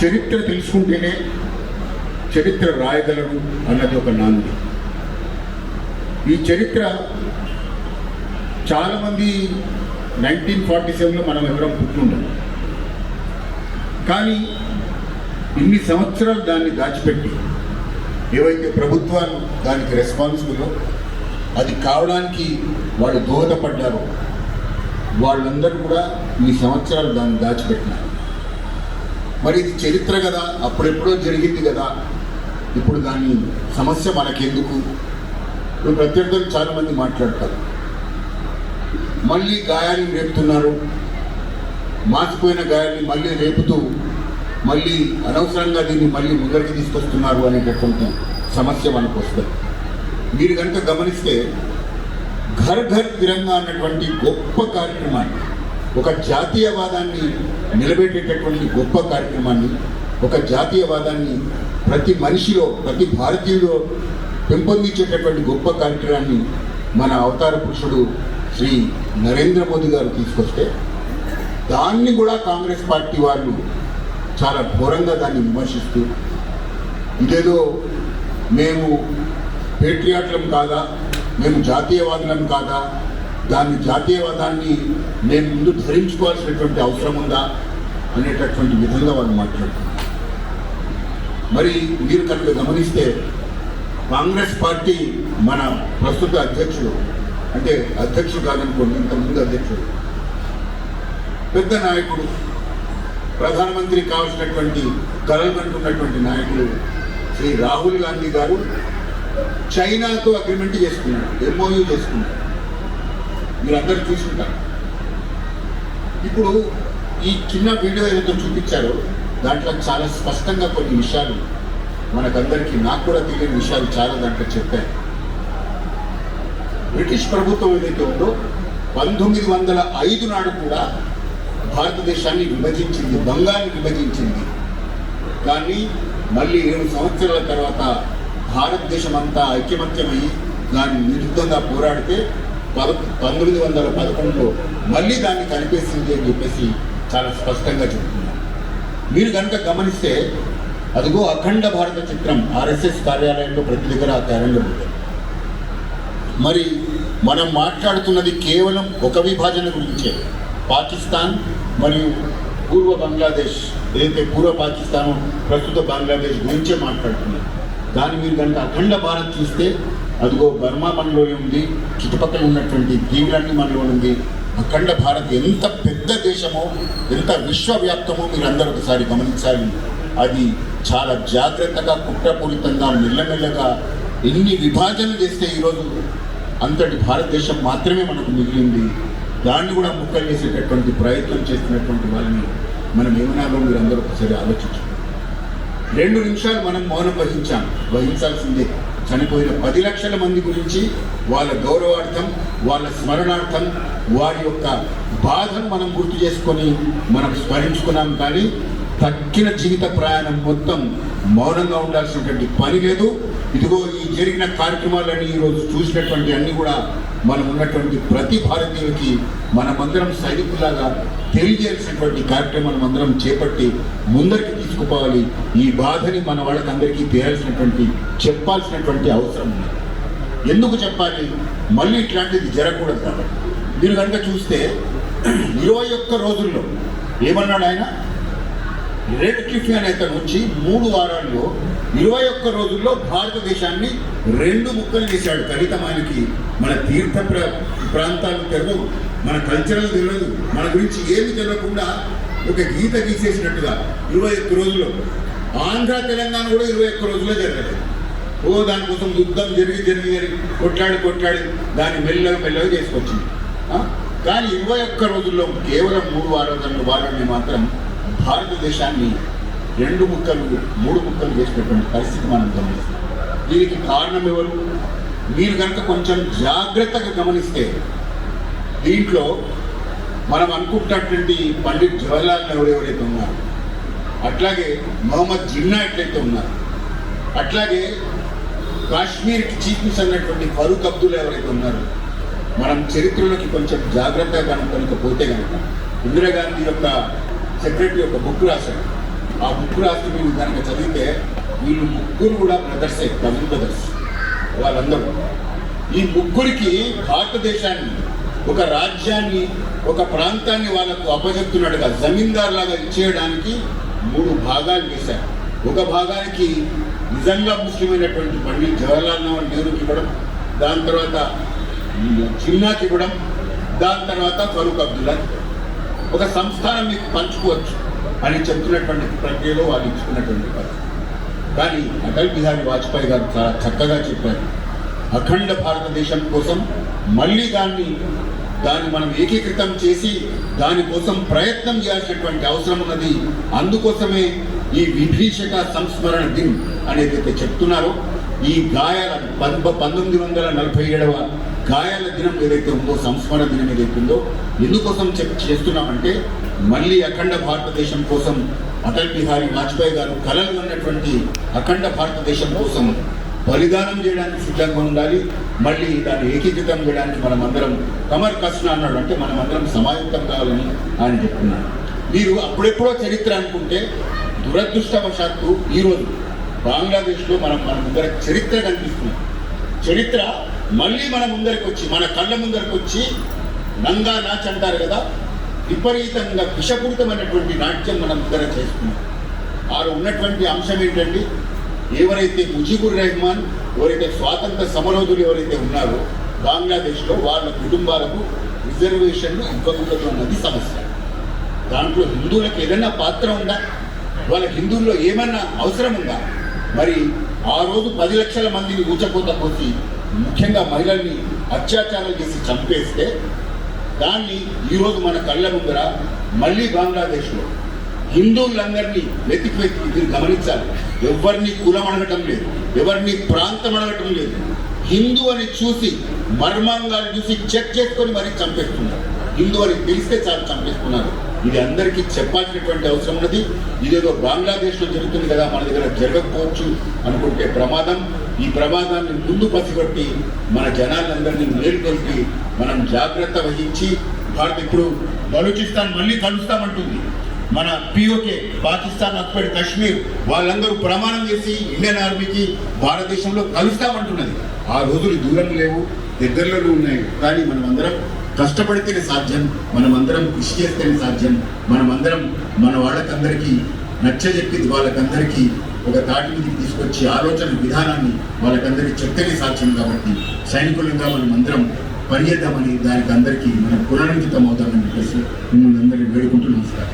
చరిత్ర తెలుసుకుంటేనే చరిత్ర రాయగలరు అన్నది ఒక నానుడి. ఈ చరిత్ర చాలామంది 1947లో మనం ఎవరం పుట్టుండం, కానీ ఇన్ని సంవత్సరాలు దాన్ని దాచిపెట్టి ఏవైతే ప్రభుత్వాలు దానికి రెస్పాన్సిబుల్లో అది కావడానికి వాళ్ళు దోహదపడ్డారో వాళ్ళందరూ కూడా ఈ సంవత్సరాలు దాన్ని దాచిపెట్టినారు. మరి ఇది చరిత్ర కదా, అప్పుడెప్పుడో జరిగింది కదా, ఇప్పుడు దాని సమస్య మనకెందుకు? ఇప్పుడు ప్రత్యర్థులు చాలామంది మాట్లాడతారు, మళ్ళీ గాయాన్ని రేపుతున్నారు, మాసిపోయిన గాయాన్ని మళ్ళీ రేపుతూ మళ్ళీ అనవసరంగా దీన్ని మళ్ళీ ముందరికి తీసుకొస్తున్నారు అనేటటువంటి సమస్య మనకు వస్తుంది. మీరు కనుక గమనిస్తే ఘర్ ఘర్ తిరంగా అన్నటువంటి గొప్ప కార్యక్రమాన్ని, ఒక జాతీయవాదాన్ని నిలబెట్టేటటువంటి గొప్ప కార్యక్రమాన్ని, ఒక జాతీయవాదాన్ని ప్రతి మనిషిలో ప్రతి భారతీయులో పెంపొందించేటటువంటి గొప్ప కార్యక్రమాన్ని మన అవతార పురుషుడు శ్రీ నరేంద్ర మోదీ గారు తీసుకొస్తే దాన్ని కూడా కాంగ్రెస్ పార్టీ వాళ్ళు చాలా ఘోరంగా దాన్ని విమర్శిస్తూ, ఇదేదో మేము పేట్రియాట్లం కాదా, మేము జాతీయవాదులం కాదా, దాని జాతీయవాదాన్ని మేము ముందు ధరించుకోవాల్సినటువంటి అవసరం ఉందా అనేటటువంటి విధంగా వాళ్ళు మాట్లాడుతున్నారు. మరి మీరు కనుక గమనిస్తే కాంగ్రెస్ పార్టీ మన ప్రస్తుత అధ్యక్షుడు, అంటే అధ్యక్షుడు కాదనుకోండి, ఇంతకుముందు అధ్యక్షుడు, పెద్ద నాయకుడు, ప్రధానమంత్రి కావాల్సినటువంటి కలలు అంటున్నటువంటి నాయకుడు శ్రీ రాహుల్ గాంధీ గారు చైనాతో అగ్రిమెంట్ చేసుకున్నాడు, ఎంఓయూ చేసుకున్నాడు. మీరందరూ చూసుకుంటారు. ఇప్పుడు ఈ చిన్న వీడియో ఏదైతే చూపించారో దాంట్లో చాలా స్పష్టంగా కొన్ని విషయాలు మనకందరికీ, నాకు కూడా తెలియని విషయాలు చాలా దాంట్లో చెప్పారు. బ్రిటిష్ ప్రభుత్వం ఏదైతే ఉందో 1905 నాడు కూడా భారతదేశాన్ని విభజించింది, బంగాల్ని విభజించింది. కానీ మళ్ళీ 7 సంవత్సరాల తర్వాత భారతదేశం అంతా ఐక్యమత్యమై దాన్ని విరుద్ధంగా పోరాడితే 1911లో మళ్ళీ దాన్ని కలిపేసింది అని చెప్పేసి చాలా స్పష్టంగా చెబుతున్నారు. మీరు కనుక గమనిస్తే అదిగో అఖండ భారత చిత్రం ఆర్ఎస్ఎస్ కార్యాలయంలో ప్రతి దగ్గర ఆ క్యాలెండర్ ఉంటుంది. మరి మనం మాట్లాడుతున్నది కేవలం ఒక విభజన గురించే, పాకిస్తాన్ మరియు పూర్వ బంగ్లాదేశ్, ఏదైతే పూర్వ పాకిస్తాన్ ప్రస్తుత బంగ్లాదేశ్ గురించే మాట్లాడుతున్నారు. దాన్ని మీరు కనుక అఖండ భారత్ చూస్తే అదిగో బర్మా మనలోనే ఉంది, చుట్టుపక్కల ఉన్నటువంటి దీవులన్నీ మనలో ఉంది. అఖండ భారత్ ఎంత పెద్ద దేశమో, ఎంత విశ్వవ్యాప్తమో మీరు అందరూ ఒకసారి గమనించాలి. అది చాలా జాగ్రత్తగా, కుట్రపూరితంగా, మెల్లమెల్లగా ఎన్ని విభజనలు చేస్తే ఈరోజు అంతటి భారతదేశం మాత్రమే మనకు మిగిలింది. దాన్ని కూడా ముక్కలు చేసేటటువంటి ప్రయత్నం చేస్తున్నటువంటి వాళ్ళని మనం ఏమన్నారో మీరు అందరూ ఒకసారి ఆలోచించాలి. 2 నిమిషాలు మనం మౌనం వహించాల్సిందే. చనిపోయిన 10 లక్షల మంది గురించి, వాళ్ళ గౌరవార్థం, వాళ్ళ స్మరణార్థం, వారి యొక్క బాధను మనం గుర్తు చేసుకొని మనం స్మరించుకున్నాం. కానీ తక్కిన జీవిత ప్రయాణం మొత్తం మౌనంగా ఉండాల్సినటువంటి పని లేదు. ఇదిగో ఈ జరిగిన కార్యక్రమాలన్నీ ఈరోజు చూసినటువంటి అన్నీ కూడా మనం ఉన్నటువంటి ప్రతి భారతీయులకి మనమందరం సైనికులాగా తెలియజేయాల్సినటువంటి కార్యక్రమాలు అందరం చేపట్టి ముందరికి తీసుకుపోవాలి. ఈ బాధని మన వాళ్ళకందరికీ చెప్పాల్సినటువంటి అవసరం ఉంది. ఎందుకు చెప్పాలి? మళ్ళీ ఇట్లాంటిది జరగకూడదు కాబట్టి. మీరు కనుక చూస్తే 21 రోజుల్లో ఏమన్నాడు ఆయన? రెడ్ క్లిఫ్ అనే అతను వచ్చి 3 వారాల్లో 21 రోజుల్లో భారతదేశాన్ని 2 ముక్కలు చేశాడు. కనీసం ఆయనకి మన తీర్థ ప్రాంతాలు తెలియదు, మన కల్చరల్ తెలియదు, మన గురించి ఏమి తెలియకుండా ఒక గీత గీసేసినట్టుగా 21 రోజుల్లో. ఆంధ్ర తెలంగాణ కూడా 21 రోజుల్లో జరగలేదు. దానికోసం యుద్ధం జరిగి కొట్లాడి దాన్ని మెల్లగా చేసుకొచ్చింది. కానీ 21 రోజుల్లో కేవలం 3 వారాన్ని మాత్రం భారతదేశాన్ని 2 ముక్కలు 3 ముక్కలు చేసినటువంటి పరిస్థితి మనం గమనిస్తాం. దీనికి కారణం ఎవరు? మీరు కనుక కొంచెం జాగ్రత్తగా గమనిస్తే దీంట్లో మనం అనుకుంటున్నటువంటి పండిట్ జవహర్లాల్ నెహ్రూ ఎవరైతే ఉన్నారు, అట్లాగే మొహమ్మద్ జిన్నా ఎట్లయితే ఉన్నారు, అట్లాగే కాశ్మీర్కి చీఫ్ మినిస్టర్ అన్నటువంటి ఫరూక్ అబ్దుల్లా ఎవరైతే ఉన్నారు, మనం చరిత్రలోకి కొంచెం జాగ్రత్తగా కనుక పోతే కనుక ఇందిరాగాంధీ యొక్క సెక్రటరీ ఒక బుక్ రాశాడు, ఆ బుక్ రాసి మీరు కనుక చదివితే వీళ్ళు ముగ్గురు కూడా బ్రదర్సే, కజిన్ బ్రదర్స్ వాళ్ళందరూ. ఈ ముగ్గురికి భారతదేశాన్ని, ఒక రాజ్యాన్ని, ఒక ప్రాంతాన్ని వాళ్ళకు అప్పచెప్తున్నట్టుగా జమీందార్ లాగా ఇచ్చేయడానికి 3 భాగాలు చేశారు. ఒక భాగానికి నిజంగా ముస్లిమైనటువంటి పండిట్ జవహర్లాల్ నెహ్రూకి ఇవ్వడం, దాని తర్వాత జిన్నాకి ఇవ్వడం, దాని తర్వాత ఫరూక్ అబ్దుల్లా. ఒక సంస్థానం మీకు పంచుకోవచ్చు అని చెప్తున్నటువంటి ప్రక్రియలో వాళ్ళు ఇచ్చుకున్నటువంటి పరిస్థితి. కానీ అటల్ బిహారీ వాజ్పేయి గారు చాలా చక్కగా చెప్పారు, అఖండ భారతదేశం కోసం మళ్ళీ దాన్ని మనం ఏకీకృతం చేసి దానికోసం ప్రయత్నం చేయాల్సినటువంటి అవసరం ఉన్నది. అందుకోసమే ఈ విభీషక సంస్మరణ దిన్ అనేది చెప్తున్నారో, ఈ గాయాల 1947వ గాయాల దినం ఏదైతే ఉందో, సంస్మరణ దినం ఏదైతే ఉందో, ఎందుకోసం చేస్తున్నామంటే మళ్ళీ అఖండ భారతదేశం కోసం అటల్ బిహారీ వాజ్పేయి గారు కలలు ఉన్నటువంటి అఖండ భారతదేశం కోసం బలిదానం చేయడానికి సిద్ధంగా ఉండాలి. మళ్ళీ దాన్ని ఏకీకృతం చేయడానికి మనమందరం కమర్ కస్నా అన్నాడు, అంటే మనమందరం సమాయుక్తం కావాలని ఆయన చెప్తున్నాడు. మీరు అప్పుడెప్పుడో చరిత్ర అనుకుంటే దురదృష్టవశాత్తు ఈరోజు బంగ్లాదేశ్లో మన ముందర చరిత్ర కనిపిస్తుంది. చరిత్ర మళ్ళీ మన ముందరికి వచ్చి, మన కళ్ళ ముందరికి వచ్చి నంగా నాచ్ అంటారు కదా, విపరీతంగా విషపూరితమైనటువంటి నాట్యం మన ముందర చేస్తున్నాం. ఆరు ఉన్నటువంటి అంశం ఏంటండి, ఎవరైతే ముజీబుర్ రెహమాన్, ఎవరైతే స్వాతంత్ర సమరోధులు ఎవరైతే ఉన్నారో బంగ్లాదేశ్లో వాళ్ళ కుటుంబాలకు రిజర్వేషన్లు ఇవ్వకూడదు అన్నది సమస్య. దాంట్లో హిందువులకు ఏదైనా పాత్ర ఉందా? వాళ్ళ హిందువుల్లో ఏమన్నా అవసరం ఉందా? మరి ఆ రోజు 10 లక్షల మందిని ఊచకోత పోసి, ముఖ్యంగా మహిళల్ని అత్యాచారాలు చేసి చంపేస్తే, దాన్ని ఈరోజు మన కళ్ళ ముందర మళ్ళీ బంగ్లాదేశ్లో హిందువులందరినీ వెతికి మీరు గమనించాలి. ఎవరిని కులం అడగటం లేదు, ఎవరిని ప్రాంతం అడగటం లేదు. హిందూ అని చూసి, మర్మాంగాలు చూసి చెక్ చేసుకొని మరీ చంపేస్తున్నారు. హిందూ అని తెలిస్తే చాలు చంపేస్తున్నారు. ఇది అందరికీ చెప్పాల్సినటువంటి అవసరం ఉన్నది. ఇదేదో బంగ్లాదేశ్లో జరుగుతుంది కదా, మన దగ్గర జరగకపోవచ్చు అనుకుంటే ప్రమాదం. ఈ ప్రమాదాన్ని ముందు పసిగట్టి మన జనాలందరినీ మేలుకొల్పి మనం జాగ్రత్త వహించి, ఇప్పుడు బలూచిస్తాన్ మళ్ళీ కలుస్తామంటుంది. మన పిఓకే పాకిస్తాన్, అక్బర్, కాశ్మీర్ వాళ్ళందరూ ప్రమాణం చేసి ఇండియన్ ఆర్మీకి భారతదేశంలో కలుస్తామంటున్నది. ఆ రోజులు దూరం లేవు, దగ్గరలో ఉన్నాయి. కానీ మనమందరం కష్టపడితేనే సాధ్యం, మనమందరం కృషి చేస్తేనే సాధ్యం. మనమందరం మన వాళ్ళకందరికీ నచ్చజెప్పింది వాళ్ళకందరికీ ఒక తాటి మీదకి తీసుకొచ్చి ఆలోచన విధానాన్ని వాళ్ళకందరికీ చెప్తేనే సాధ్యం. కాబట్టి సైనికులంగా మనమందరం పనిచేద్దామని, దానికి అందరికీ మనం పునరంకితం అవుతామని చెప్పేసి మిమ్మల్ని అందరినీ వేడుకుంటూ నమస్కారం.